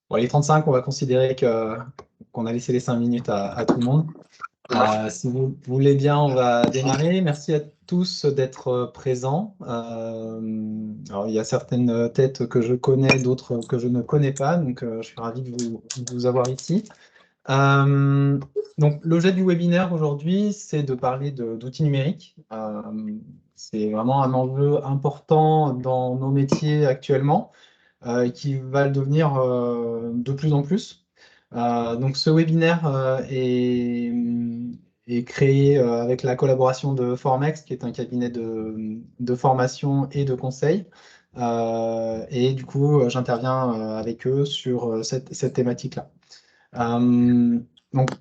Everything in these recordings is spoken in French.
Bon, les 35, on va considérer qu'on a laissé les 5 minutes à tout le monde. Si vous voulez bien, on va démarrer. Merci à tous d'être présents. Alors, il y a certaines têtes que je connais, d'autres que je ne connais pas, donc je suis ravi de vous avoir ici. Donc, l'objet du webinaire aujourd'hui, c'est de parler d'outils numériques. C'est vraiment un enjeu important dans nos métiers actuellement et qui va le devenir de plus en plus. Donc, ce webinaire est créé avec la collaboration de Formex, qui est un cabinet de formation et de conseil. Et du coup, j'interviens avec eux sur cette thématique-là. Donc,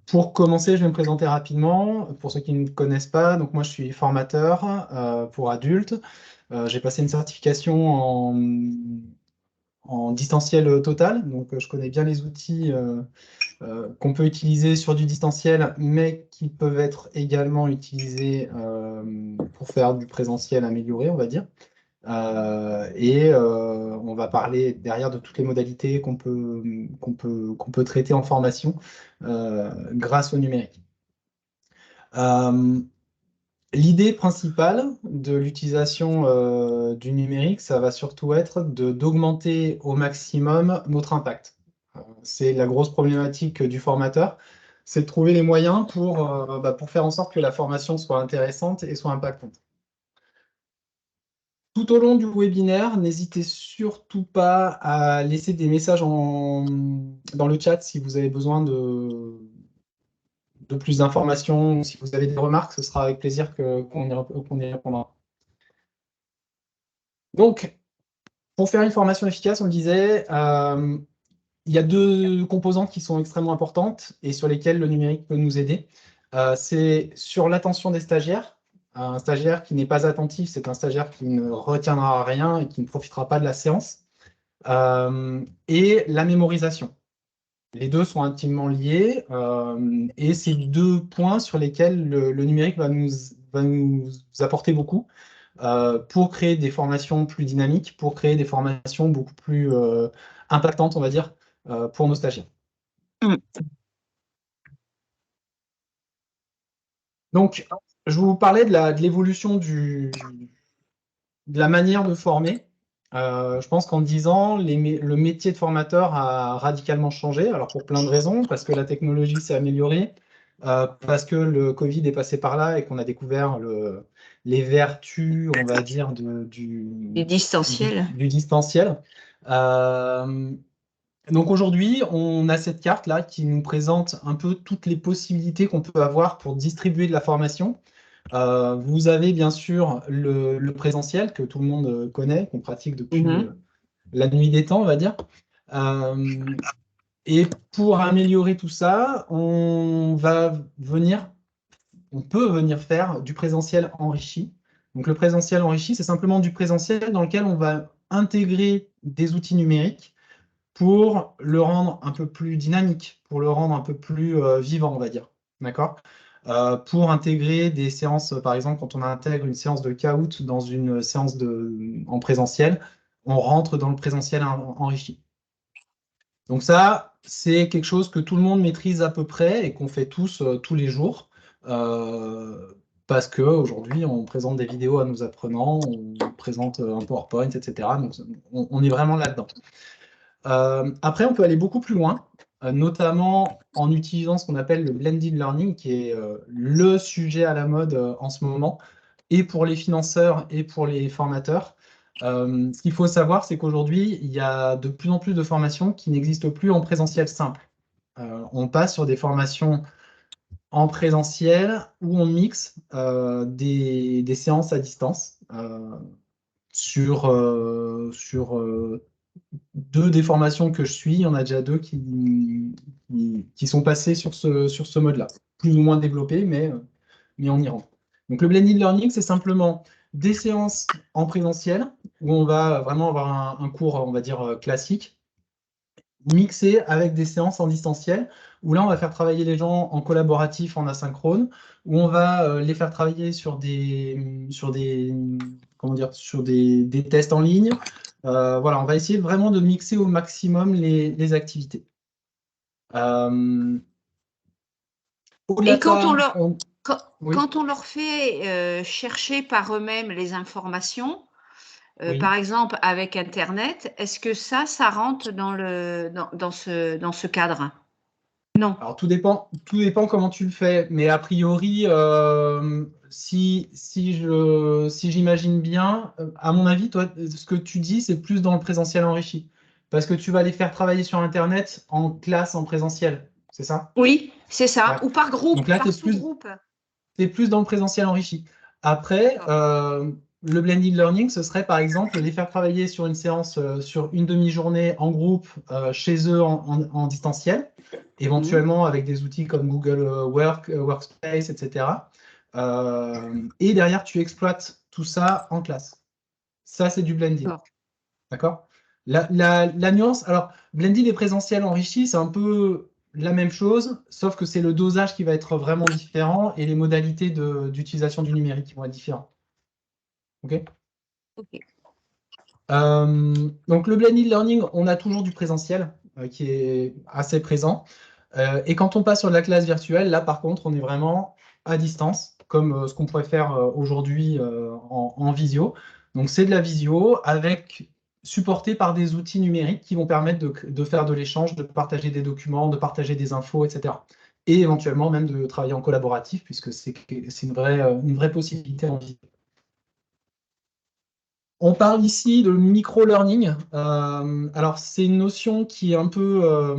pour commencer, je vais me présenter rapidement. Pour ceux qui ne me connaissent pas, donc moi, je suis formateur pour adultes. J'ai passé une certification en distanciel total. Donc, je connais bien les outils qu'on peut utiliser sur du distanciel, mais qui peuvent être également utilisés pour faire du présentiel amélioré, on va dire. On va parler derrière de toutes les modalités qu'on peut traiter en formation grâce au numérique. L'idée principale de l'utilisation du numérique, ça va surtout être d'augmenter au maximum notre impact. C'est la grosse problématique du formateur, c'est de trouver les moyens pour faire en sorte que la formation soit intéressante et soit impactante. Tout au long du webinaire, n'hésitez surtout pas à laisser des messages dans le chat si vous avez besoin de plus d'informations, si vous avez des remarques, ce sera avec plaisir qu'on y répondra. Donc, pour faire une formation efficace, on le disait, il y a deux composantes qui sont extrêmement importantes et sur lesquelles le numérique peut nous aider. C'est sur l'attention des stagiaires. Un stagiaire qui n'est pas attentif, c'est un stagiaire qui ne retiendra rien et qui ne profitera pas de la séance. Et la mémorisation. Les deux sont intimement liés et c'est deux points sur lesquels le numérique va nous apporter beaucoup pour créer des formations plus dynamiques, pour créer des formations beaucoup plus impactantes, on va dire, pour nos stagiaires. Donc, je vous parlais de l'évolution de la manière de former. Je pense qu'en 10 ans, le métier de formateur a radicalement changé. Alors, pour plein de raisons, parce que la technologie s'est améliorée, parce que le Covid est passé par là et qu'on a découvert les vertus, on va dire, Du distanciel. du distanciel. Donc aujourd'hui, on a cette carte-là qui nous présente un peu toutes les possibilités qu'on peut avoir pour distribuer de la formation. Vous avez bien sûr le présentiel que tout le monde connaît, qu'on pratique depuis la nuit des temps, on va dire. Et pour améliorer tout ça, on peut venir faire du présentiel enrichi. Donc le présentiel enrichi, c'est simplement du présentiel dans lequel on va intégrer des outils numériques pour le rendre un peu plus dynamique, pour le rendre un peu plus vivant, on va dire. D'accord? Pour intégrer des séances, par exemple, quand on intègre une séance de caout dans une séance en présentiel, on rentre dans le présentiel enrichi. Donc ça, c'est quelque chose que tout le monde maîtrise à peu près et qu'on fait tous les jours. Parce qu'aujourd'hui, on présente des vidéos à nos apprenants, on présente un PowerPoint, etc. Donc, on est vraiment là-dedans. Après, on peut aller beaucoup plus loin, notamment en utilisant ce qu'on appelle le blended learning, qui est le sujet à la mode en ce moment, et pour les financeurs et pour les formateurs. Ce qu'il faut savoir, c'est qu'aujourd'hui, il y a de plus en plus de formations qui n'existent plus en présentiel simple. On passe sur des formations en présentiel où on mixe des séances à distance sur deux des formations que je suis, il y en a déjà deux qui sont passées sur ce mode-là. Plus ou moins développé, mais on y rentre. Donc le blended learning, c'est simplement des séances en présentiel où on va vraiment avoir un cours, on va dire, classique, mixé avec des séances en distanciel, où là, on va faire travailler les gens en collaboratif, en asynchrone, où on va les faire travailler sur des tests en ligne, Voilà, on va essayer vraiment de mixer au maximum les activités. Au-delà Et de ça, oui, quand on leur fait chercher par eux-mêmes les informations, oui. par exemple avec Internet, est-ce que ça rentre dans ce cadre? Non. Alors tout dépend comment tu le fais, mais a priori, si j'imagine bien, à mon avis, toi, ce que tu dis, c'est plus dans le présentiel enrichi, parce que tu vas les faire travailler sur Internet en classe, en présentiel, c'est ça? Oui, c'est ça. Ouais. Ou par groupe, Donc là, par sous-groupe. t'es plus dans le présentiel enrichi. Après, D'accord. le blended learning, ce serait par exemple les faire travailler sur une séance, sur une demi-journée en groupe, chez eux en distanciel, Mhm. éventuellement avec des outils comme Google Workspace, etc. Et derrière, tu exploites tout ça en classe. Ça, c'est du blended. D'accord. D'accord? La nuance, alors, blended et présentiel enrichi, c'est un peu la même chose, sauf que c'est le dosage qui va être vraiment différent et les modalités d'utilisation du numérique qui vont être différentes. Ok. Ok. Donc, le blended learning, on a toujours du présentiel qui est assez présent. Et quand on passe sur de la classe virtuelle, là, par contre, on est vraiment à distance, comme ce qu'on pourrait faire aujourd'hui en visio. Donc, c'est de la visio avec supporté par des outils numériques qui vont permettre de faire de l'échange, de partager des documents, de partager des infos, etc. Et éventuellement même de travailler en collaboratif, puisque c'est une vraie possibilité en visio. On parle ici de micro-learning. Alors, c'est une notion qui est un peu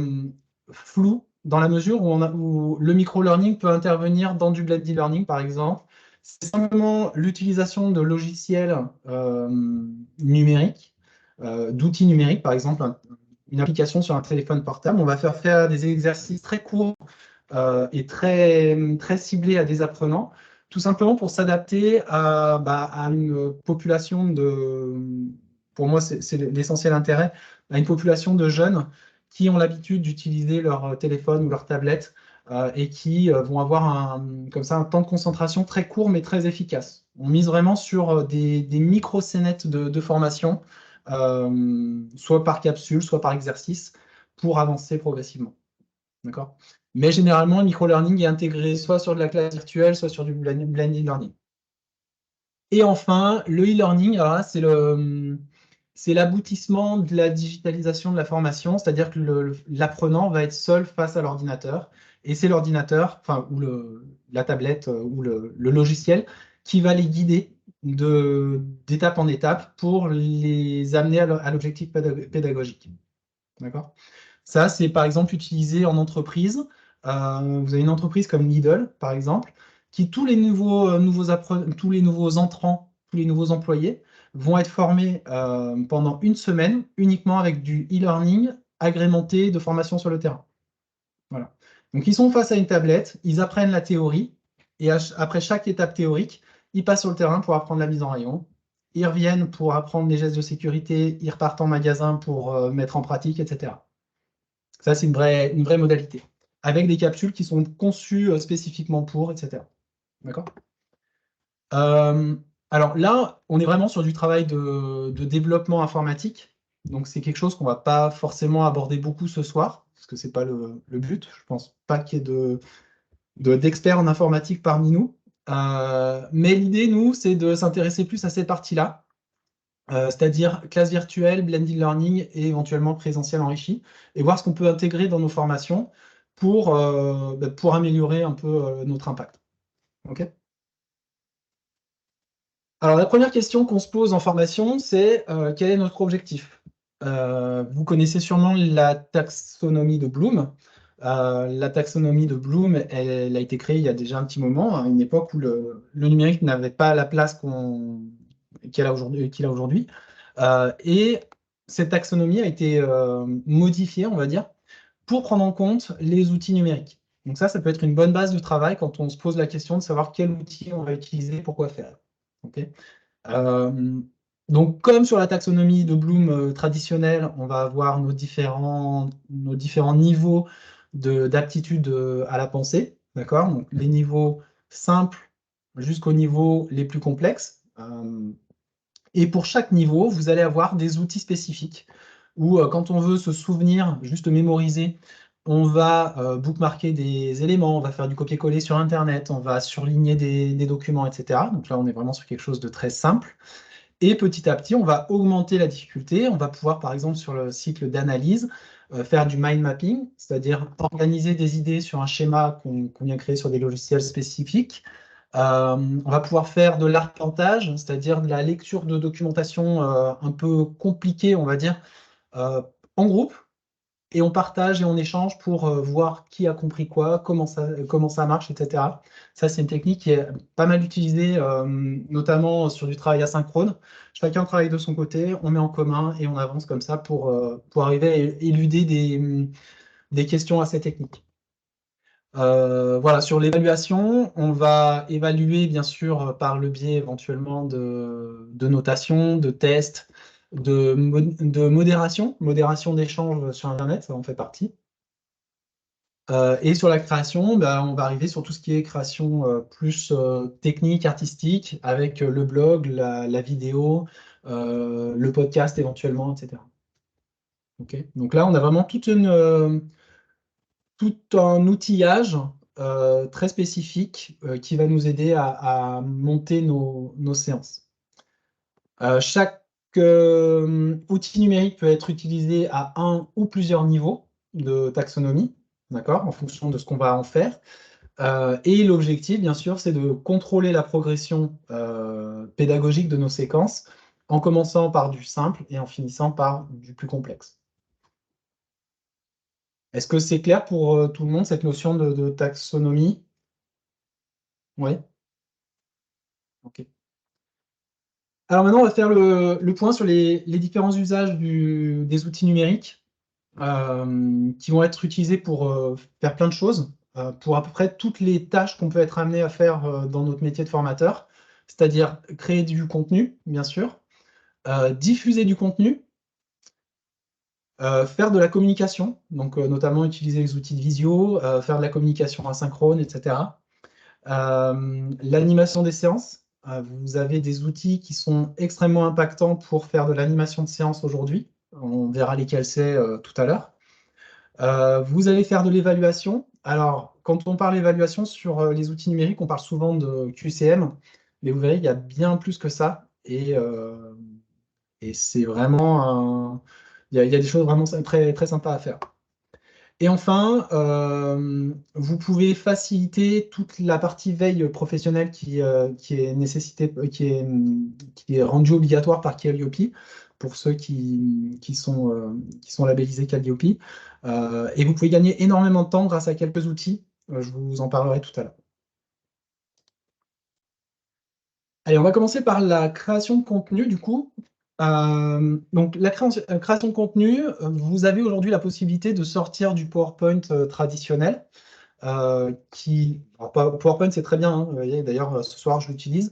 floue dans la mesure où le micro-learning peut intervenir dans du blended learning, par exemple. C'est simplement l'utilisation de logiciels numériques, d'outils numériques, par exemple une application sur un téléphone portable. On va faire des exercices très courts et très ciblés à des apprenants, tout simplement pour s'adapter à une population pour moi c'est l'essentiel intérêt, à une population de jeunes qui ont l'habitude d'utiliser leur téléphone ou leur tablette et qui vont avoir comme ça, un temps de concentration très court mais très efficace. On mise vraiment sur des micro-scénettes de formation, soit par capsule, soit par exercice, pour avancer progressivement. D'accord? Mais généralement, le micro-learning est intégré soit sur de la classe virtuelle, soit sur du blended learning. Et enfin, le e-learning, alors là, c'est l'aboutissement de la digitalisation de la formation, c'est-à-dire que l'apprenant va être seul face à l'ordinateur, et c'est l'ordinateur, enfin, ou la tablette ou le logiciel qui va les guider d'étape en étape pour les amener à l'objectif pédagogique. D'accord? Ça, c'est par exemple utilisé en entreprise. Vous avez une entreprise comme Lidl, par exemple, qui tous les nouveaux entrants, tous les nouveaux employés vont être formés pendant une semaine uniquement avec du e-learning agrémenté de formation sur le terrain. Voilà. Donc, ils sont face à une tablette, ils apprennent la théorie, et après chaque étape théorique, ils passent sur le terrain pour apprendre la mise en rayon. Ils reviennent pour apprendre les gestes de sécurité, ils repartent en magasin pour mettre en pratique, etc. Ça, c'est une vraie modalité, avec des capsules qui sont conçues spécifiquement pour, etc. D'accord? Euh, alors là, on est vraiment sur du travail de développement informatique. Donc, c'est quelque chose qu'on ne va pas forcément aborder beaucoup ce soir, parce que ce n'est pas le but. Je ne pense pas qu'il y ait d'experts en informatique parmi nous. Mais l'idée, nous, c'est de s'intéresser plus à cette partie-là, c'est-à-dire classe virtuelle, blended learning et éventuellement présentiel enrichi, et voir ce qu'on peut intégrer dans nos formations pour améliorer un peu notre impact. Ok. Alors la première question qu'on se pose en formation, c'est quel est notre objectif? Vous connaissez sûrement la taxonomie de Bloom. La taxonomie de Bloom, elle a été créée il y a déjà un petit moment, à une époque où le numérique n'avait pas la place qu'il a aujourd'hui. Et cette taxonomie a été modifiée, on va dire, pour prendre en compte les outils numériques. Donc ça peut être une bonne base de travail quand on se pose la question de savoir quel outil on va utiliser, pour quoi faire. Ok. Euh, donc, comme sur la taxonomie de Bloom traditionnelle, on va avoir nos différents niveaux d'aptitude à la pensée, d'accord? Donc, les niveaux simples jusqu'aux niveaux les plus complexes. Et pour chaque niveau, vous allez avoir des outils spécifiques où quand on veut se souvenir, juste mémoriser, on va bookmarker des éléments, on va faire du copier-coller sur Internet, on va surligner des documents, etc. Donc là, on est vraiment sur quelque chose de très simple. Et petit à petit, on va augmenter la difficulté. On va pouvoir, par exemple, sur le cycle d'analyse, faire du mind mapping, c'est-à-dire organiser des idées sur un schéma qu'on vient créer sur des logiciels spécifiques. On va pouvoir faire de l'arpentage, c'est-à-dire de la lecture de documentation un peu compliquée, on va dire, euh, en groupe, et on partage et on échange pour voir qui a compris quoi, comment ça marche, etc. Ça, c'est une technique qui est pas mal utilisée, notamment sur du travail asynchrone. Chacun travaille de son côté, on met en commun et on avance comme ça pour arriver à éluder des questions assez techniques. Voilà, sur l'évaluation, on va évaluer bien sûr par le biais éventuellement de notation, de tests, de modération d'échanges sur Internet, ça en fait partie. Et sur la création, bah, on va arriver sur tout ce qui est création plus technique, artistique, avec le blog, la vidéo, le podcast éventuellement, etc. Ok. Donc là, on a vraiment tout un outillage très spécifique qui va nous aider à monter nos séances. Chaque outil numérique peut être utilisé à un ou plusieurs niveaux de taxonomie, d'accord, en fonction de ce qu'on va en faire. Et l'objectif, bien sûr, c'est de contrôler la progression pédagogique de nos séquences, en commençant par du simple et en finissant par du plus complexe. Est-ce que c'est clair pour tout le monde, cette notion de taxonomie? Oui. Ok. Alors maintenant, on va faire le point sur les différents usages des outils numériques qui vont être utilisés pour faire plein de choses, pour à peu près toutes les tâches qu'on peut être amené à faire dans notre métier de formateur, c'est-à-dire créer du contenu, bien sûr, diffuser du contenu, faire de la communication, donc notamment utiliser les outils de visio, faire de la communication asynchrone, etc. L'animation des séances. Vous avez des outils qui sont extrêmement impactants pour faire de l'animation de séance aujourd'hui. On verra lesquels c'est tout à l'heure. Vous allez faire de l'évaluation. Alors, quand on parle d'évaluation sur les outils numériques, on parle souvent de QCM, mais vous verrez, il y a bien plus que ça. Et c'est vraiment il y a des choses vraiment très, très sympas à faire. Et enfin, vous pouvez faciliter toute la partie veille professionnelle qui est nécessitée, qui est rendue obligatoire par Calliope pour ceux qui sont labellisés Calliope. Et vous pouvez gagner énormément de temps grâce à quelques outils. Je vous en parlerai tout à l'heure. Allez, on va commencer par la création de contenu, du coup. Donc, la création de contenu, vous avez aujourd'hui la possibilité de sortir du PowerPoint traditionnel. Alors, PowerPoint, c'est très bien, hein, vous voyez, d'ailleurs, ce soir, je l'utilise.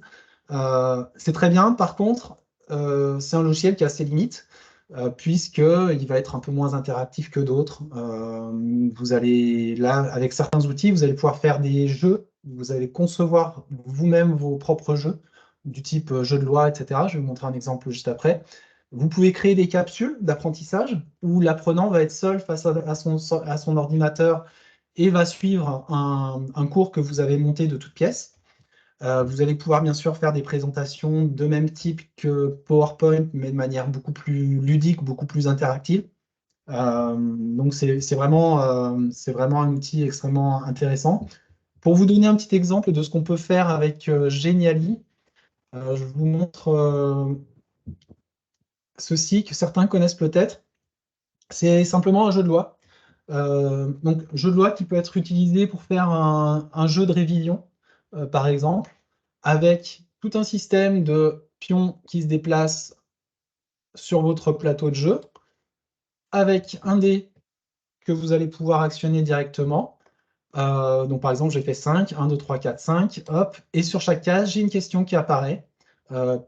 C'est très bien, par contre, c'est un logiciel qui a ses limites, puisqu'il va être un peu moins interactif que d'autres. Vous allez, là, avec certains outils, vous allez pouvoir faire des jeux, vous allez concevoir vous-même vos propres jeux, du type jeu de loi, etc. Je vais vous montrer un exemple juste après. Vous pouvez créer des capsules d'apprentissage où l'apprenant va être seul face à son ordinateur et va suivre un cours que vous avez monté de toutes pièces. Vous allez pouvoir bien sûr faire des présentations de même type que PowerPoint, mais de manière beaucoup plus ludique, beaucoup plus interactive. Donc c'est vraiment un outil extrêmement intéressant. Pour vous donner un petit exemple de ce qu'on peut faire avec Geniali, je vous montre ceci que certains connaissent peut-être. C'est simplement un jeu de loi. Donc, jeu de loi qui peut être utilisé pour faire un jeu de révision, par exemple, avec tout un système de pions qui se déplacent sur votre plateau de jeu, avec un dé que vous allez pouvoir actionner directement. Donc, par exemple, j'ai fait 5, 1, 2, 3, 4, 5, hop, et sur chaque case, j'ai une question qui apparaît.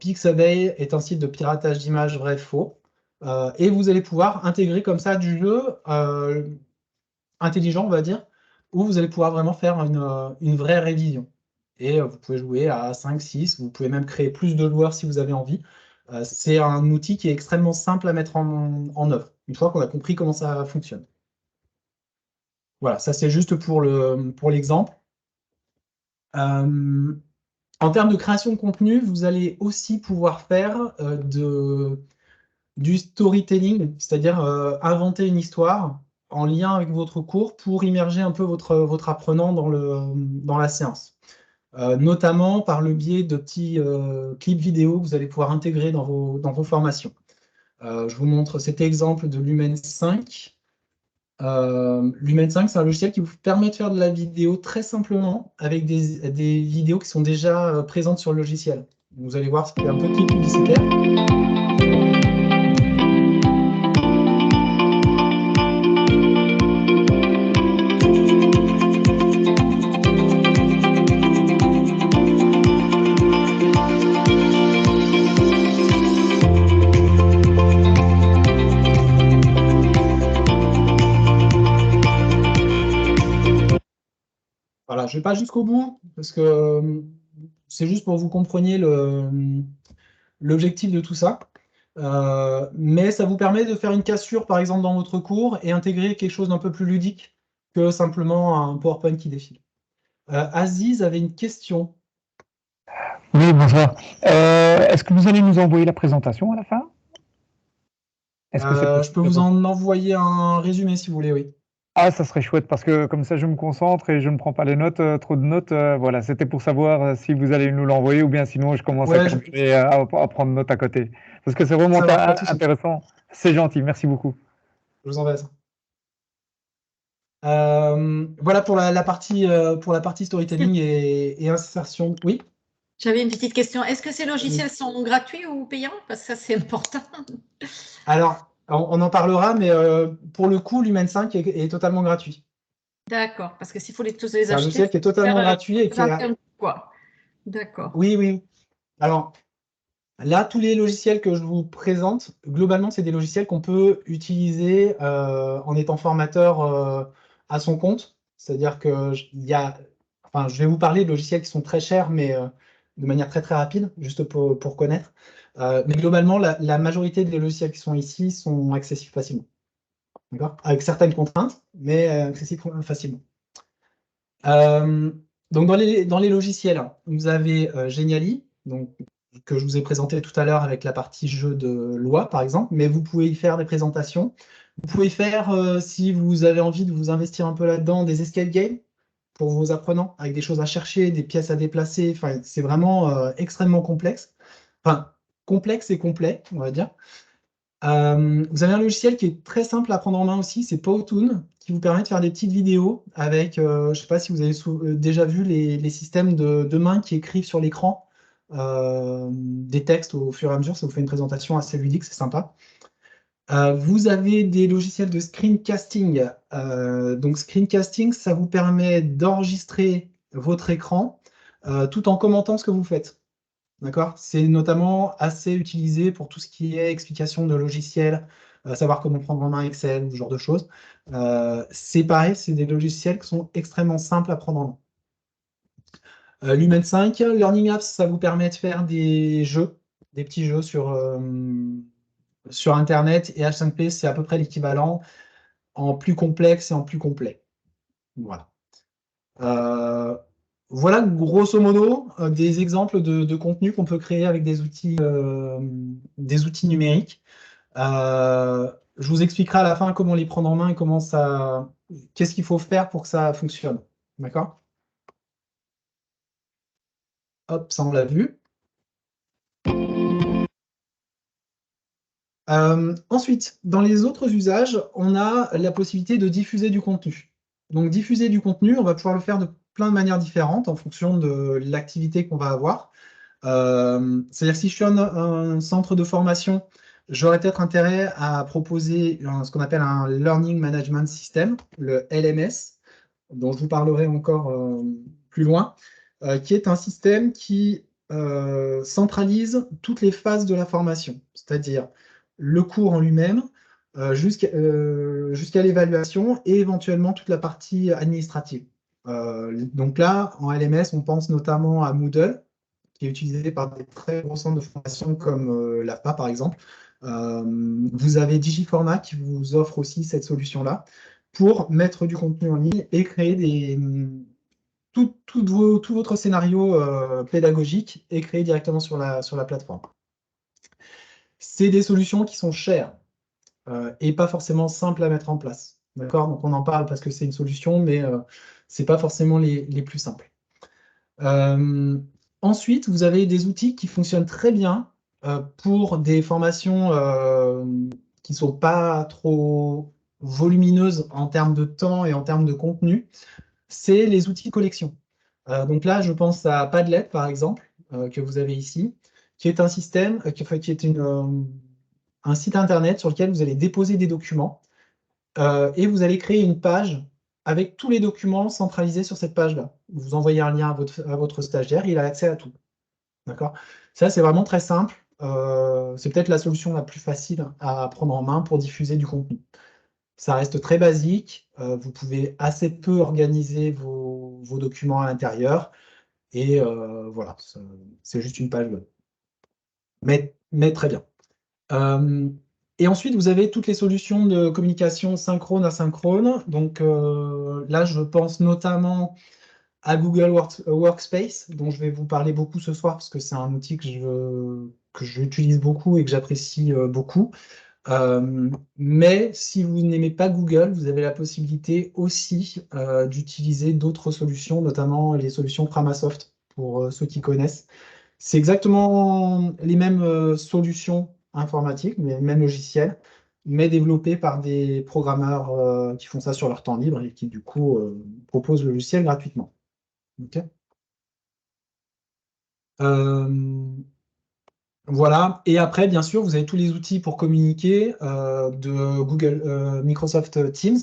Pixabay est un site de piratage d'images vrai-faux. Et vous allez pouvoir intégrer comme ça du jeu intelligent, on va dire, où vous allez pouvoir vraiment faire une vraie révision. Et vous pouvez jouer à 5, 6, vous pouvez même créer plus de joueurs si vous avez envie. C'est un outil qui est extrêmement simple à mettre en œuvre, une fois qu'on a compris comment ça fonctionne. Voilà, ça c'est juste pour l'exemple. En termes de création de contenu, vous allez aussi pouvoir faire du storytelling, c'est-à-dire inventer une histoire en lien avec votre cours pour immerger un peu votre apprenant dans la séance. Notamment par le biais de petits clips vidéo que vous allez pouvoir intégrer dans vos formations. Je vous montre cet exemple de Lumen 5. Lumen 5, c'est un logiciel qui vous permet de faire de la vidéo très simplement avec des vidéos qui sont déjà présentes sur le logiciel. Vous allez voir, c'est un peu de clip publicitaire. Voilà, je ne vais pas jusqu'au bout, parce que c'est juste pour que vous compreniez l'objectif de tout ça. Mais ça vous permet de faire une cassure, par exemple, dans votre cours et intégrer quelque chose d'un peu plus ludique que simplement un PowerPoint qui défile. Aziz avait une question. Oui, bonjour. Est-ce que vous allez nous envoyer la présentation à la fin? Est-ce que c'est Je peux possible vous en envoyer un résumé si vous voulez, oui. Ah, ça serait chouette parce que comme ça, je me concentre et je ne prends pas les notes, trop de notes. Voilà, c'était pour savoir si vous allez nous l'envoyer ou bien sinon je commence à Ouais, calculer, à prendre note à côté. Parce que c'est vraiment ça marche, pas de souci. intéressant. C'est gentil, merci beaucoup. Je vous envoie ça. Voilà pour la partie storytelling et insertion. Oui. J'avais une petite question. Est-ce que ces logiciels sont gratuits ou payants? Parce que ça, c'est important. Alors, on en parlera, mais pour le coup, Lumen 5 est totalement gratuit. D'accord, parce que s'il faut tous les C'est un acheter, logiciel qui est totalement gratuit et qui est... quoi. D'accord. Oui, oui. Alors, là, tous les logiciels que je vous présente, globalement, c'est des logiciels qu'on peut utiliser en étant formateur à son compte. C'est-à-dire que enfin, je vais vous parler de logiciels qui sont très chers, mais de manière très très rapide, juste pour connaître. Mais globalement, la majorité des logiciels qui sont ici sont accessibles facilement. D'accord? Avec certaines contraintes, mais accessibles facilement. Donc dans les logiciels, vous avez Geniali, donc, que je vous ai présenté tout à l'heure avec la partie jeu de loi, par exemple, mais vous pouvez y faire des présentations. Vous pouvez faire, si vous avez envie de vous investir un peu là-dedans, des escape games pour vos apprenants, avec des choses à chercher, des pièces à déplacer. Enfin, c'est vraiment extrêmement complexe. Enfin, complexe et complet, on va dire. Vous avez un logiciel qui est très simple à prendre en main aussi, c'est Powtoon, qui vous permet de faire des petites vidéos avec, je ne sais pas si vous avez déjà vu les systèmes de mains qui écrivent sur l'écran des textes au fur et à mesure, ça vous fait une présentation assez ludique, c'est sympa. Vous avez des logiciels de screencasting. Donc screencasting, ça vous permet d'enregistrer votre écran tout en commentant ce que vous faites. D'accord? C'est notamment assez utilisé pour tout ce qui est explication de logiciels, savoir comment prendre en main Excel, ce genre de choses. C'est pareil, c'est des logiciels qui sont extrêmement simples à prendre en main. Lumen 5, Learning Apps, ça vous permet de faire des jeux, des petits jeux sur Internet, et H5P, c'est à peu près l'équivalent en plus complexe et en plus complet. Voilà. Voilà, grosso modo, des exemples de contenu qu'on peut créer avec des outils numériques. Je vous expliquerai à la fin comment les prendre en main et qu'est-ce qu'il faut faire pour que ça fonctionne. D'accord? Hop, ça on l'a vu. Ensuite, dans les autres usages, on a la possibilité de diffuser du contenu. Donc, diffuser du contenu, on va pouvoir le faire de plein de manières différentes en fonction de l'activité qu'on va avoir. C'est-à-dire si je suis un centre de formation, j'aurais peut-être intérêt à proposer ce qu'on appelle un Learning Management System, le LMS, dont je vous parlerai encore plus loin, qui est un système qui centralise toutes les phases de la formation, c'est-à-dire le cours en lui-même, jusqu'à l'évaluation et éventuellement toute la partie administrative. Donc là, en LMS, on pense notamment à Moodle, qui est utilisé par des très gros centres de formation comme l'AFPA, par exemple. Vous avez Digiformat qui vous offre aussi cette solution-là pour mettre du contenu en ligne et créer tout votre scénario pédagogique est créé directement sur la plateforme. C'est des solutions qui sont chères et pas forcément simples à mettre en place. D'accord? Donc on en parle parce que c'est une solution, mais ce n'est pas forcément les plus simples. Ensuite, vous avez des outils qui fonctionnent très bien pour des formations qui ne sont pas trop volumineuses en termes de temps et en termes de contenu. C'est les outils de collection. Donc là, je pense à Padlet, par exemple, que vous avez ici, qui est un système, qui est un site internet sur lequel vous allez déposer des documents et vous allez créer une page avec tous les documents centralisés sur cette page-là. Vous envoyez un lien à votre stagiaire, il a accès à tout. D'accord? Ça, c'est vraiment très simple. C'est peut-être la solution la plus facile à prendre en main pour diffuser du contenu. Ça reste très basique. Vous pouvez assez peu organiser vos documents à l'intérieur. Et voilà, c'est juste une page web. Mais très bien. Et ensuite, vous avez toutes les solutions de communication synchrone, asynchrone. Donc là, je pense notamment à Google Workspace, dont je vais vous parler beaucoup ce soir, parce que c'est un outil que j'utilise beaucoup et que j'apprécie beaucoup. Mais si vous n'aimez pas Google, vous avez la possibilité aussi d'utiliser d'autres solutions, notamment les solutions Framasoft, pour ceux qui connaissent. C'est exactement les mêmes solutions informatiques, les mêmes logiciels, mais développés par des programmeurs qui font ça sur leur temps libre et qui, du coup, proposent le logiciel gratuitement. Ok. Euh, voilà. Et après, bien sûr, vous avez tous les outils pour communiquer de Google, Microsoft Teams,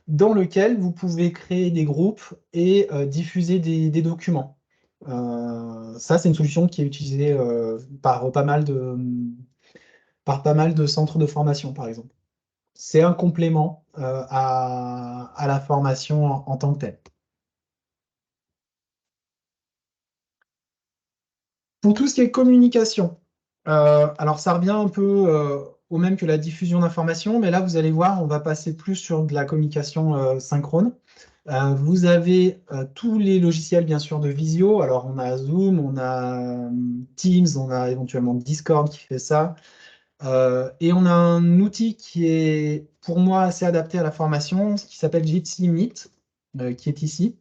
dans lequel vous pouvez créer des groupes et diffuser des documents. Ça, c'est une solution qui est utilisée par pas mal de centres de formation, par exemple. C'est un complément à la formation en tant que telle. Pour tout ce qui est communication, alors ça revient un peu au même que la diffusion d'informations, mais là, vous allez voir, on va passer plus sur de la communication synchrone. Vous avez tous les logiciels, bien sûr, de visio. Alors, on a Zoom, on a Teams, on a éventuellement Discord qui fait ça. Et on a un outil qui est, pour moi, assez adapté à la formation, qui s'appelle Jitsi Meet, qui est ici,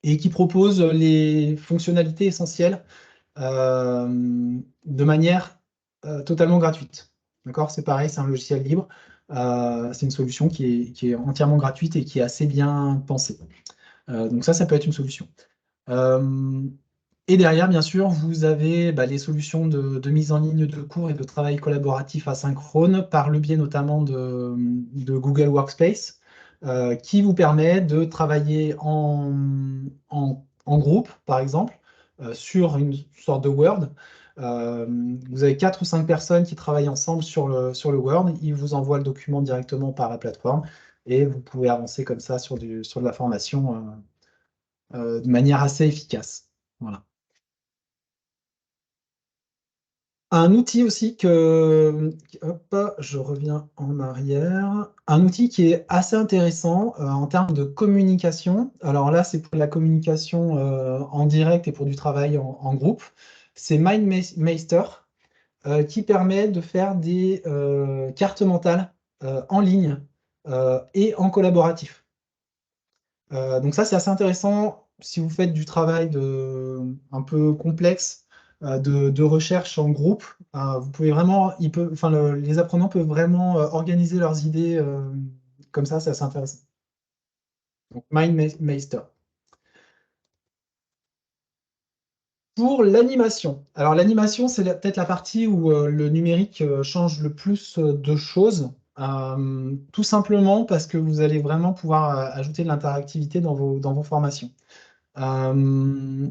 et qui propose les fonctionnalités essentielles de manière totalement gratuite. D'accord? C'est pareil, c'est un logiciel libre. C'est une solution qui est entièrement gratuite et qui est assez bien pensée. Donc ça peut être une solution. Euh, et derrière, bien sûr, vous avez les solutions de mise en ligne de cours et de travail collaboratif asynchrone par le biais notamment de Google Workspace, qui vous permet de travailler en groupe, par exemple, sur une sorte de Word. Vous avez 4 ou 5 personnes qui travaillent ensemble sur le Word. Ils vous envoient le document directement par la plateforme et vous pouvez avancer comme ça sur de la formation de manière assez efficace. Voilà. Un outil aussi hop, je reviens en arrière. Un outil qui est assez intéressant en termes de communication. Alors là, c'est pour la communication en direct et pour du travail en groupe. C'est MindMeister qui permet de faire des cartes mentales en ligne et en collaboratif. Donc ça, c'est assez intéressant si vous faites du travail un peu complexe de recherche en groupe. Vous pouvez vraiment, les apprenants peuvent vraiment organiser leurs idées comme ça, c'est assez intéressant. Donc MindMeister. Pour l'animation. Alors l'animation, c'est peut-être la partie où le numérique change le plus de choses. Tout simplement parce que vous allez vraiment pouvoir ajouter de l'interactivité dans vos formations. Euh,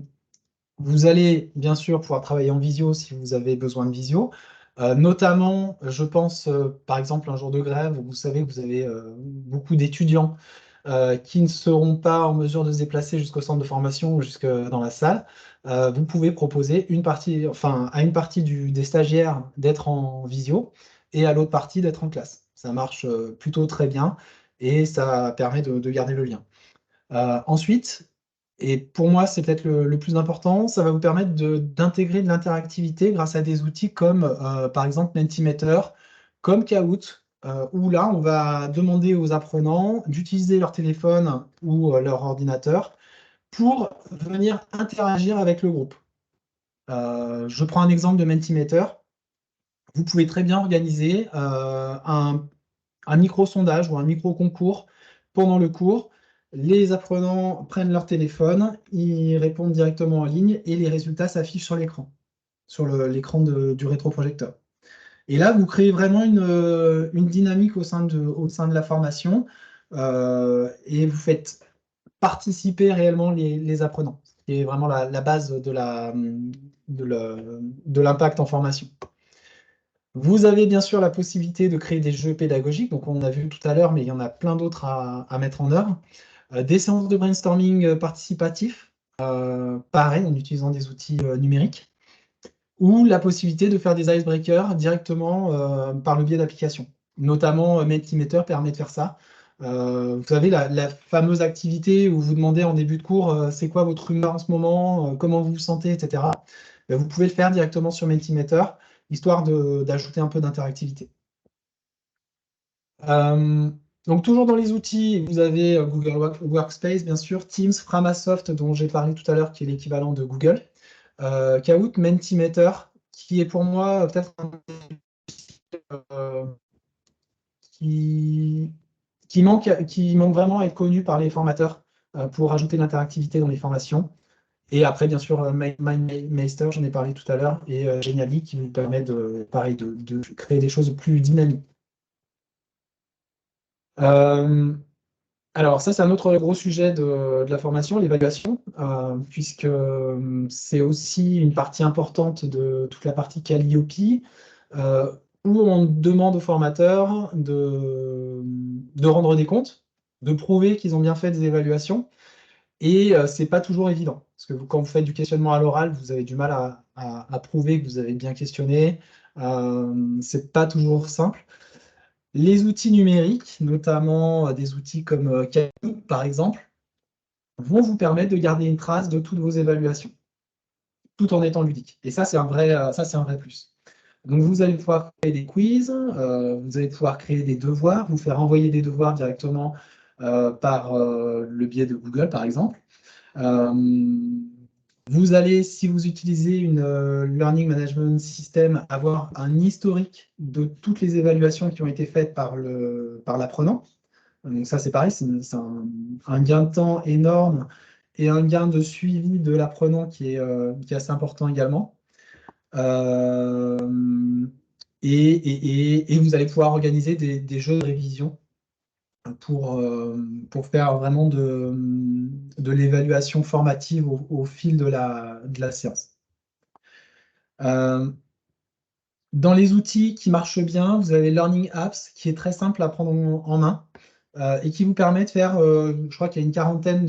Vous allez bien sûr pouvoir travailler en visio si vous avez besoin de visio. Notamment, je pense par exemple un jour de grève, vous savez que vous avez beaucoup d'étudiants qui ne seront pas en mesure de se déplacer jusqu'au centre de formation ou jusque dans la salle, vous pouvez proposer à une partie des stagiaires d'être en visio et à l'autre partie d'être en classe. Ça marche plutôt très bien et ça permet de garder le lien. Ensuite, et pour moi c'est peut-être le plus important, ça va vous permettre d'intégrer de l'interactivité grâce à des outils comme par exemple Mentimeter, comme Kahoot, où là on va demander aux apprenants d'utiliser leur téléphone ou leur ordinateur pour venir interagir avec le groupe. Je prends un exemple de Mentimeter. Vous pouvez très bien organiser un micro-sondage ou un micro-concours pendant le cours. Les apprenants prennent leur téléphone, ils répondent directement en ligne et les résultats s'affichent sur l'écran, sur l'écran du rétroprojecteur. Et là, vous créez vraiment une dynamique au sein de la formation et vous faites participer réellement les apprenants, ce qui est vraiment la base de l'impact en formation. Vous avez bien sûr la possibilité de créer des jeux pédagogiques, donc on a vu tout à l'heure, mais il y en a plein d'autres à mettre en œuvre. Des séances de brainstorming participatif, pareil, en utilisant des outils numériques, ou la possibilité de faire des icebreakers directement par le biais d'applications. Notamment Mentimeter permet de faire ça. Vous savez, la fameuse activité où vous demandez en début de cours c'est quoi votre humeur en ce moment, comment vous vous sentez, etc. Vous pouvez le faire directement sur Mentimeter, histoire d'ajouter un peu d'interactivité. Donc toujours dans les outils, vous avez Google Workspace, bien sûr, Teams, Framasoft, dont j'ai parlé tout à l'heure, qui est l'équivalent de Google, Kahoot, Mentimeter, qui est pour moi peut-être euh, qui, qui manque vraiment à être connu par les formateurs pour ajouter de l'interactivité dans les formations. Et après, bien sûr, MindMeister, j'en ai parlé tout à l'heure, et Genially, qui nous permet pareil, de créer des choses plus dynamiques. Alors ça, c'est un autre gros sujet de la formation, l'évaluation, puisque c'est aussi une partie importante de toute la partie Calliope, où on demande aux formateurs de rendre des comptes, de prouver qu'ils ont bien fait des évaluations, et c'est pas toujours évident, parce que quand vous faites du questionnement à l'oral, vous avez du mal à prouver que vous avez bien questionné, c'est pas toujours simple. Les outils numériques, notamment des outils comme Kahoot, par exemple, vont vous permettre de garder une trace de toutes vos évaluations, tout en étant ludique. Et ça, c'est un vrai plus. Donc, vous allez pouvoir créer des quiz, vous allez pouvoir créer des devoirs, vous faire envoyer des devoirs directement par le biais de Google, par exemple. Vous allez, si vous utilisez une Learning Management System, avoir un historique de toutes les évaluations qui ont été faites par l'apprenant. Donc ça, c'est pareil, c'est un gain de temps énorme et un gain de suivi de l'apprenant qui est assez important également. Euh, et vous allez pouvoir organiser des jeux de révision pour faire vraiment de l'évaluation formative au fil de la séance. Dans les outils qui marchent bien, vous avez Learning Apps, qui est très simple à prendre en main et qui vous permet de faire, je crois qu'il y a une quarantaine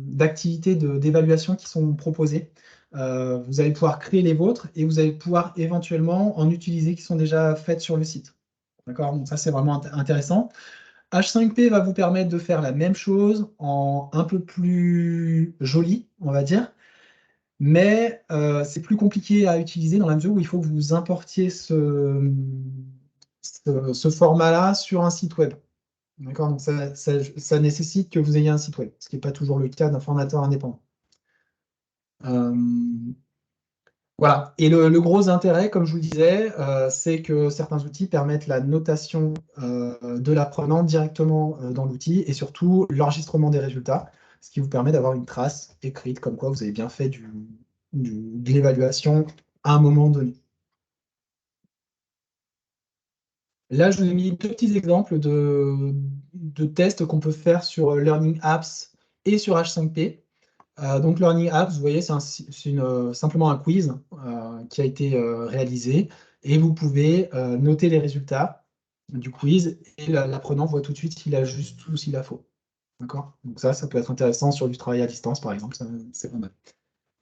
d'activités d'évaluation qui sont proposées. Vous allez pouvoir créer les vôtres et vous allez pouvoir éventuellement en utiliser qui sont déjà faites sur le site. D'accord? Donc ça, c'est vraiment intéressant. H5P va vous permettre de faire la même chose en un peu plus joli, on va dire, mais c'est plus compliqué à utiliser dans la mesure où il faut que vous importiez ce format-là sur un site web. D'accord? Donc ça nécessite que vous ayez un site web, ce qui n'est pas toujours le cas d'un formateur indépendant. Euh, Voilà. Et le gros intérêt, comme je vous le disais, c'est que certains outils permettent la notation de l'apprenant directement dans l'outil et surtout l'enregistrement des résultats, ce qui vous permet d'avoir une trace écrite comme quoi vous avez bien fait de l'évaluation à un moment donné. Là, je vous ai mis deux petits exemples de tests qu'on peut faire sur Learning Apps et sur H5P. Donc, Learning Apps, vous voyez, c'est simplement un quiz qui a été réalisé et vous pouvez noter les résultats du quiz, et l'apprenant voit tout de suite s'il a juste ou s'il a faux. D'accord? Donc ça peut être intéressant sur du travail à distance, par exemple, c'est pas mal.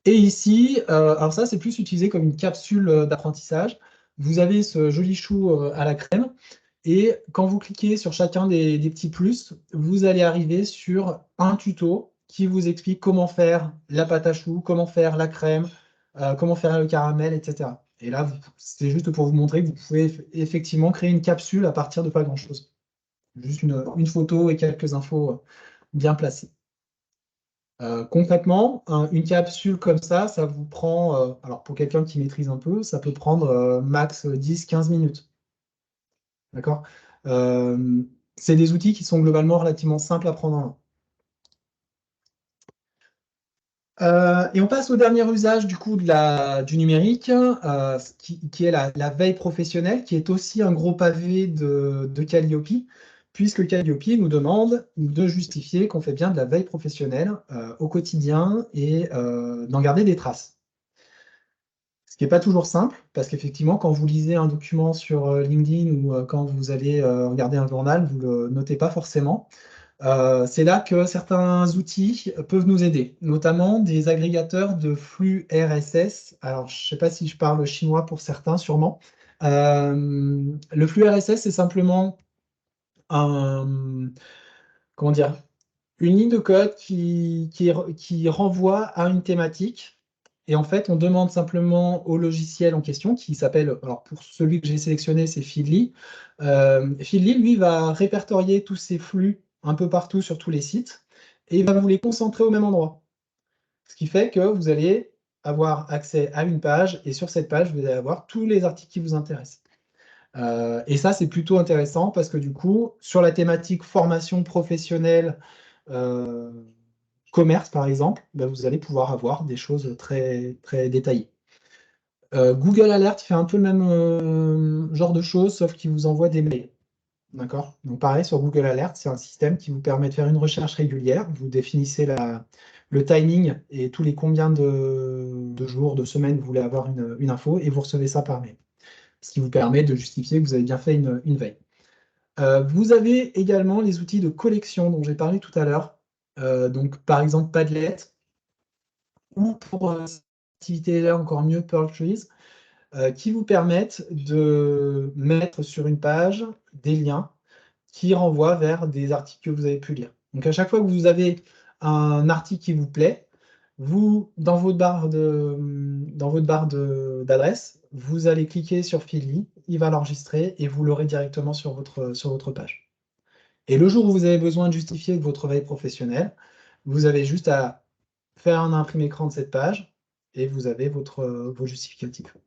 Et ici, alors ça, c'est plus utilisé comme une capsule d'apprentissage. Vous avez ce joli chou à la crème, et quand vous cliquez sur chacun des petits plus, vous allez arriver sur un tuto qui vous explique comment faire la pâte à choux, comment faire la crème, comment faire le caramel, etc. Et là, c'est juste pour vous montrer que vous pouvez effectivement créer une capsule à partir de pas grand-chose. Juste une photo et quelques infos bien placées. Concrètement, une capsule comme ça vous prend, alors pour quelqu'un qui maîtrise un peu, ça peut prendre max 10-15 minutes. D'accord? C'est des outils qui sont globalement relativement simples à prendre en main. Et on passe au dernier usage du coup du numérique, qui est la veille professionnelle, qui est aussi un gros pavé de Calliope, puisque Calliope nous demande de justifier qu'on fait bien de la veille professionnelle au quotidien et d'en garder des traces. Ce qui n'est pas toujours simple, parce qu'effectivement, quand vous lisez un document sur LinkedIn ou quand vous allez regarder un journal, vous ne le notez pas forcément. C'est là que certains outils peuvent nous aider, notamment des agrégateurs de flux RSS. Alors, je ne sais pas si je parle chinois pour certains, sûrement. Le flux RSS, c'est simplement comment dire, une ligne de code qui renvoie à une thématique. Et en fait, on demande simplement au logiciel en question, qui s'appelle, alors pour celui que j'ai sélectionné, c'est Feedly. Feedly, lui, va répertorier tous ces flux un peu partout sur tous les sites, et il va vous les concentrer au même endroit. Ce qui fait que vous allez avoir accès à une page, et sur cette page, vous allez avoir tous les articles qui vous intéressent. Et ça, c'est plutôt intéressant parce que du coup, sur la thématique formation professionnelle, euh, commerce par exemple, ben, vous allez pouvoir avoir des choses très, très détaillées. Google Alert fait un peu le même genre de choses, sauf qu'il vous envoie des mails. D'accord? Donc pareil, sur Google Alert, c'est un système qui vous permet de faire une recherche régulière. Vous définissez le timing et tous les combien de jours, de semaines vous voulez avoir une info, et vous recevez ça par mail. Ce qui vous permet de justifier que vous avez bien fait une veille. Vous avez également les outils de collection dont j'ai parlé tout à l'heure. Donc, par exemple, Padlet, ou pour cette activité-là, encore mieux, Pearl Trees, qui vous permettent de mettre sur une page des liens qui renvoient vers des articles que vous avez pu lire. Donc, à chaque fois que vous avez un article qui vous plaît, vous, dans votre barre d'adresse, vous allez cliquer sur Feedly, il va l'enregistrer et vous l'aurez directement sur votre page. Et le jour où vous avez besoin de justifier votre veille professionnelle, vous avez juste à faire un imprimé écran de cette page et vous avez vos justificatifs.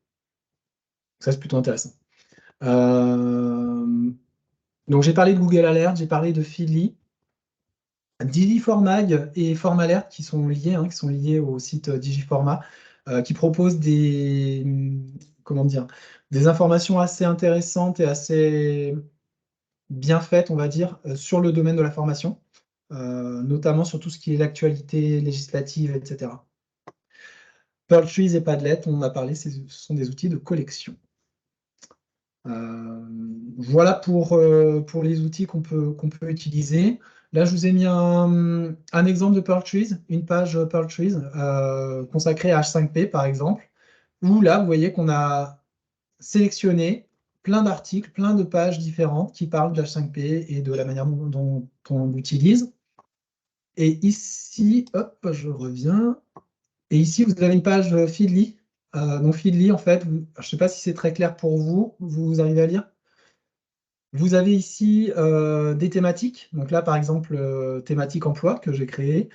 Ça, c'est plutôt intéressant. Donc, j'ai parlé de Google Alert, j'ai parlé de Feedly. Digiformag et Formalert qui sont liés au site Digiforma, qui proposent comment dire, des informations assez intéressantes et assez bien faites, on va dire, sur le domaine de la formation, notamment sur tout ce qui est l'actualité législative, etc. Pearl Trees et Padlet, on en a parlé, ce sont des outils de collection. Voilà pour les outils qu'on peut utiliser. Là, je vous ai mis un exemple de Pearl Trees, une page Pearl Trees consacrée à H5P, par exemple, où là, vous voyez qu'on a sélectionné plein d'articles, plein de pages différentes qui parlent de H5P et de la manière dont on l'utilise. Et ici, hop, je reviens. Et ici, vous avez une page Feedly. Donc Feedly, en fait, je ne sais pas si c'est très clair pour vous, vous arrivez à lire. Vous avez ici des thématiques. Donc là, par exemple, thématique emploi que j'ai créé,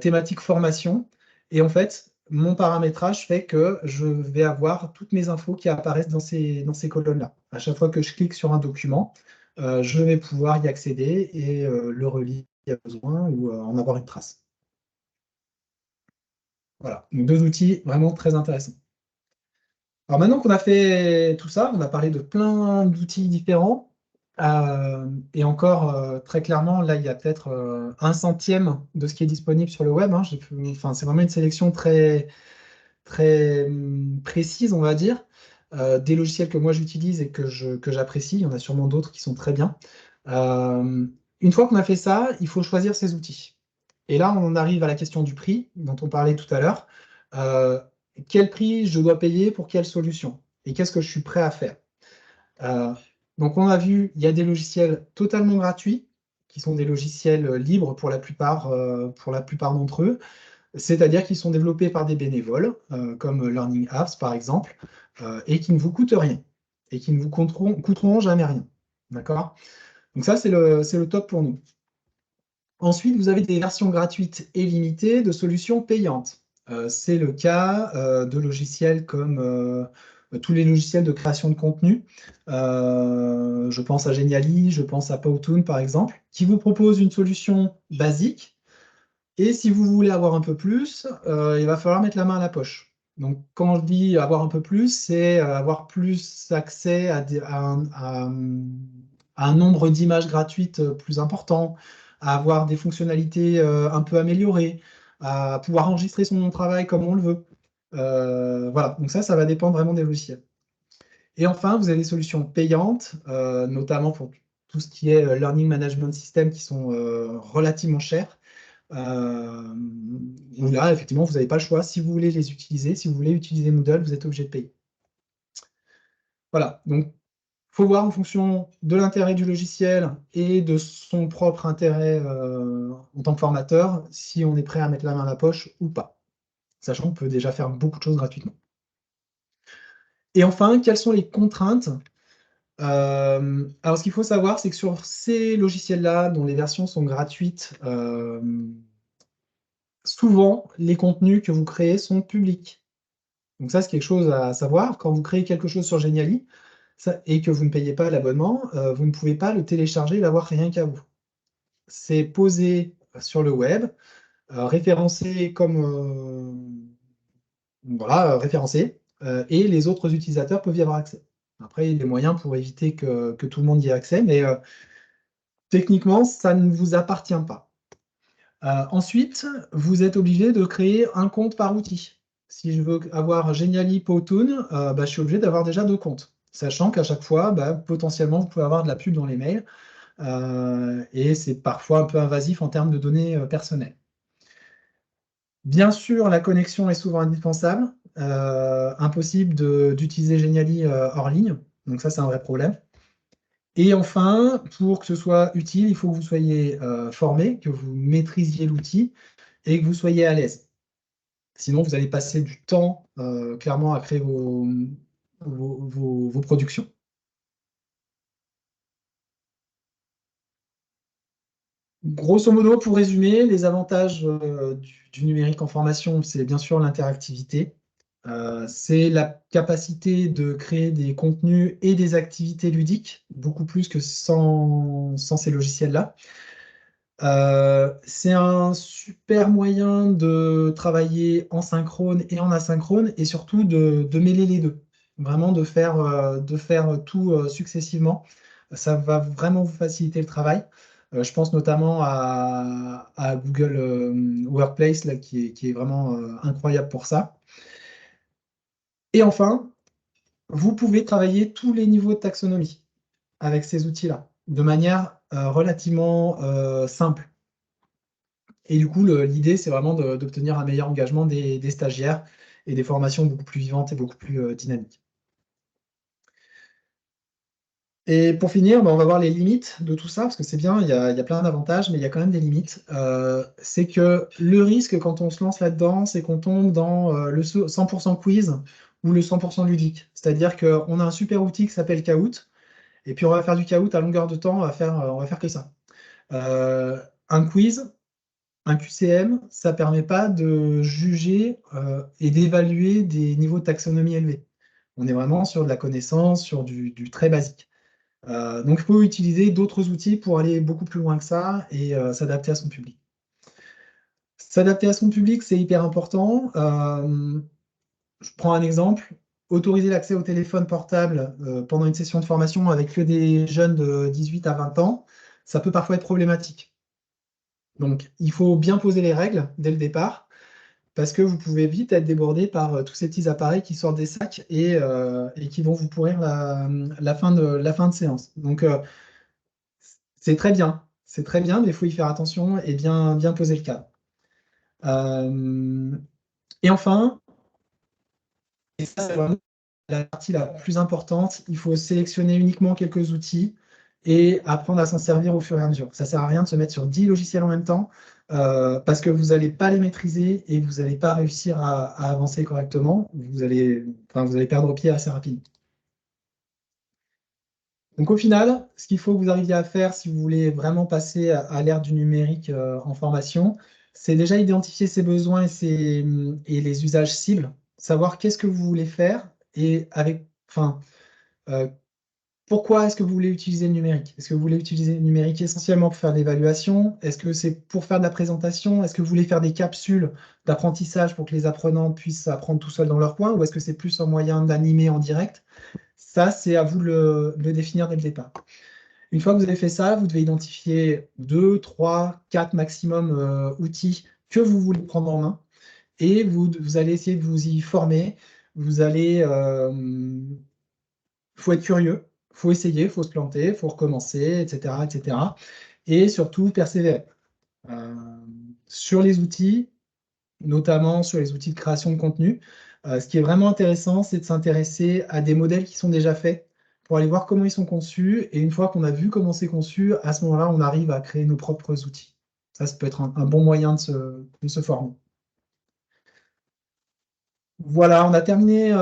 thématique formation. Et en fait, mon paramétrage fait que je vais avoir toutes mes infos qui apparaissent dans ces colonnes-là. À chaque fois que je clique sur un document, je vais pouvoir y accéder et le relire s'il y a besoin ou en avoir une trace. Voilà, donc deux outils vraiment très intéressants. Alors maintenant qu'on a fait tout ça, on a parlé de plein d'outils différents. Et encore, très clairement, là, il y a peut-être un centième de ce qui est disponible sur le web, hein. Enfin, c'est vraiment une sélection très, très précise, on va dire. des logiciels que moi j'utilise et que j'apprécie. Il y en a sûrement d'autres qui sont très bien. Une fois qu'on a fait ça, il faut choisir ses outils. Et là, on arrive à la question du prix dont on parlait tout à l'heure. Euh, Quel prix je dois payer pour quelle solution? Et qu'est-ce que je suis prêt à faire? Euh, donc on a vu, il y a des logiciels totalement gratuits, qui sont des logiciels libres pour la plupart d'entre eux, c'est-à-dire qu'ils sont développés par des bénévoles, comme Learning Apps par exemple, et qui ne vous coûtent rien, et qui ne vous coûteront jamais rien. D'accord? Donc ça, c'est le top pour nous. Ensuite, vous avez des versions gratuites et limitées de solutions payantes. C'est le cas de logiciels comme tous les logiciels de création de contenu. Je pense à Genially, je pense à Powtoon par exemple, qui vous proposent une solution basique. Et si vous voulez avoir un peu plus, il va falloir mettre la main à la poche. Donc, quand je dis avoir un peu plus, c'est avoir plus accès à un nombre d'images gratuites plus important, à avoir des fonctionnalités un peu améliorées, à pouvoir enregistrer son travail comme on le veut. Voilà, donc ça va dépendre vraiment des logiciels. Et enfin, vous avez des solutions payantes, notamment pour tout ce qui est Learning Management System, qui sont relativement chères. Où là, effectivement, vous n'avez pas le choix. Si vous voulez les utiliser, si vous voulez utiliser Moodle, vous êtes obligé de payer. Voilà, donc il faut voir en fonction de l'intérêt du logiciel et de son propre intérêt en tant que formateur, si on est prêt à mettre la main à la poche ou pas, sachant qu'on peut déjà faire beaucoup de choses gratuitement. Et enfin, quelles sont les contraintes? Alors, ce qu'il faut savoir, c'est que sur ces logiciels-là, dont les versions sont gratuites, souvent, les contenus que vous créez sont publics. Donc ça, c'est quelque chose à savoir. Quand vous créez quelque chose sur Genially et que vous ne payez pas l'abonnement, vous ne pouvez pas le télécharger et l'avoir rien qu'à vous. C'est posé sur le web, référencé comme voilà, référencé, et les autres utilisateurs peuvent y avoir accès. Après, il y a des moyens pour éviter que tout le monde y ait accès, mais techniquement, ça ne vous appartient pas. Ensuite, vous êtes obligé de créer un compte par outil. Si je veux avoir Genially, Powtoon, je suis obligé d'avoir déjà 2 comptes. Sachant qu'à chaque fois, potentiellement, vous pouvez avoir de la pub dans les mails. Et c'est parfois un peu invasif en termes de données personnelles. Bien sûr, la connexion est souvent indispensable. Impossible d'utiliser Genially hors ligne. Donc ça, c'est un vrai problème. Et enfin, pour que ce soit utile, il faut que vous soyez formé, que vous maîtrisiez l'outil et que vous soyez à l'aise. Sinon, vous allez passer du temps clairement à créer vos productions. Grosso modo, pour résumer, les avantages du numérique en formation, c'est bien sûr l'interactivité. C'est la capacité de créer des contenus et des activités ludiques, beaucoup plus que sans ces logiciels-là. C'est un super moyen de travailler en synchrone et en asynchrone et surtout de mêler les deux. Vraiment de faire tout successivement. Ça va vraiment vous faciliter le travail. Je pense notamment à Google Workplace là, qui est vraiment incroyable pour ça. Et enfin, vous pouvez travailler tous les niveaux de taxonomie avec ces outils-là de manière relativement simple. Et du coup, l'idée, c'est vraiment d'obtenir un meilleur engagement des stagiaires et des formations beaucoup plus vivantes et beaucoup plus dynamiques. Et pour finir, on va voir les limites de tout ça, parce que c'est bien, il y a plein d'avantages, mais il y a quand même des limites. C'est que le risque, quand on se lance là-dedans, c'est qu'on tombe dans le 100% quiz ou le 100% ludique. C'est-à-dire qu'on a un super outil qui s'appelle Kahoot, et puis on va faire du Kahoot à longueur de temps, on va faire que ça. Un quiz, un QCM, ça ne permet pas de juger et d'évaluer des niveaux de taxonomie élevés. On est vraiment sur de la connaissance, sur du très basique. Donc, il faut utiliser d'autres outils pour aller beaucoup plus loin que ça et s'adapter à son public. S'adapter à son public, c'est hyper important. Je prends un exemple. Autoriser l'accès au téléphone portable pendant une session de formation avec que des jeunes de 18 à 20 ans, ça peut parfois être problématique. Donc, il faut bien poser les règles dès le départ parce que vous pouvez vite être débordé par tous ces petits appareils qui sortent des sacs et qui vont vous pourrir la fin de séance. Donc, c'est très bien, mais il faut y faire attention et bien poser le cadre. Et enfin, et ça, c'est vraiment la partie la plus importante, il faut sélectionner uniquement quelques outils et apprendre à s'en servir au fur et à mesure. Ça ne sert à rien de se mettre sur 10 logiciels en même temps parce que vous n'allez pas les maîtriser et vous n'allez pas réussir à avancer correctement. Vous allez perdre pied assez rapidement. Donc au final, ce qu'il faut que vous arriviez à faire si vous voulez vraiment passer à l'ère du numérique en formation, c'est déjà identifier ses besoins et les usages cibles, savoir qu'est-ce que vous voulez faire et euh, pourquoi est-ce que vous voulez utiliser le numérique? Est-ce que vous voulez utiliser le numérique essentiellement pour faire de l'évaluation? Est-ce que c'est pour faire de la présentation? Est-ce que vous voulez faire des capsules d'apprentissage pour que les apprenants puissent apprendre tout seuls dans leur coin? Ou est-ce que c'est plus un moyen d'animer en direct? Ça, c'est à vous de le définir dès le départ. Une fois que vous avez fait ça, vous devez identifier 2, 3, 4 maximum outils que vous voulez prendre en main et vous allez essayer de vous y former. Vous allez, faut être curieux, faut essayer, faut se planter, faut recommencer, etc., etc. Et surtout persévérer. Euh, sur les outils, notamment sur les outils de création de contenu, ce qui est vraiment intéressant, c'est de s'intéresser à des modèles qui sont déjà faits pour aller voir comment ils sont conçus. Et une fois qu'on a vu comment c'est conçu, à ce moment-là, on arrive à créer nos propres outils. Ça peut être un bon moyen de se former. Voilà, on a terminé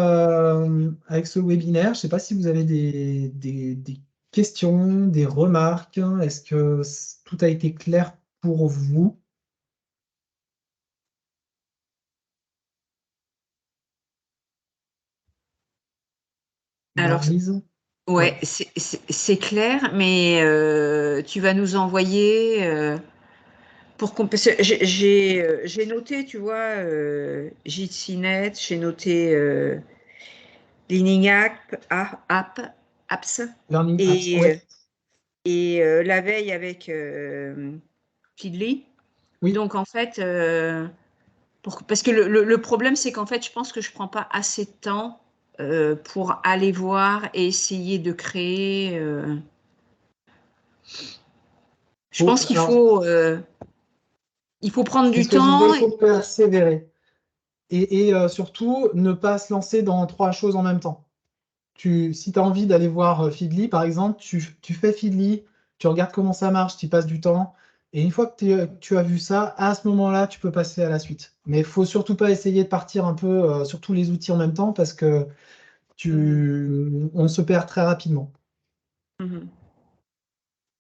avec ce webinaire. Je ne sais pas si vous avez des questions, des remarques. Est-ce que tout a été clair pour vous? Alors, Maryse? ouais, Ouais. c'est clair, mais tu vas nous envoyer pour qu'on parce que j'ai noté, tu vois, Jitsi.net, j'ai noté Learning Apps, Learning Apps, et, ouais. la veille avec Feedly. Oui. Donc, en fait, parce que le problème, c'est qu'en fait, je pense que je prends pas assez de temps pour aller voir et essayer de créer. Je pense Alors, il faut prendre c'est du ce que je disais, temps. il faut persévérer. Et surtout, ne pas se lancer dans 3 choses en même temps. Si tu as envie d'aller voir Feedly, par exemple, tu fais Feedly, tu regardes comment ça marche, tu y passes du temps. Et une fois que tu as vu ça, à ce moment-là, tu peux passer à la suite. Mais il faut surtout pas essayer de partir un peu sur tous les outils en même temps parce que Mhm. on se perd très rapidement. Mhm.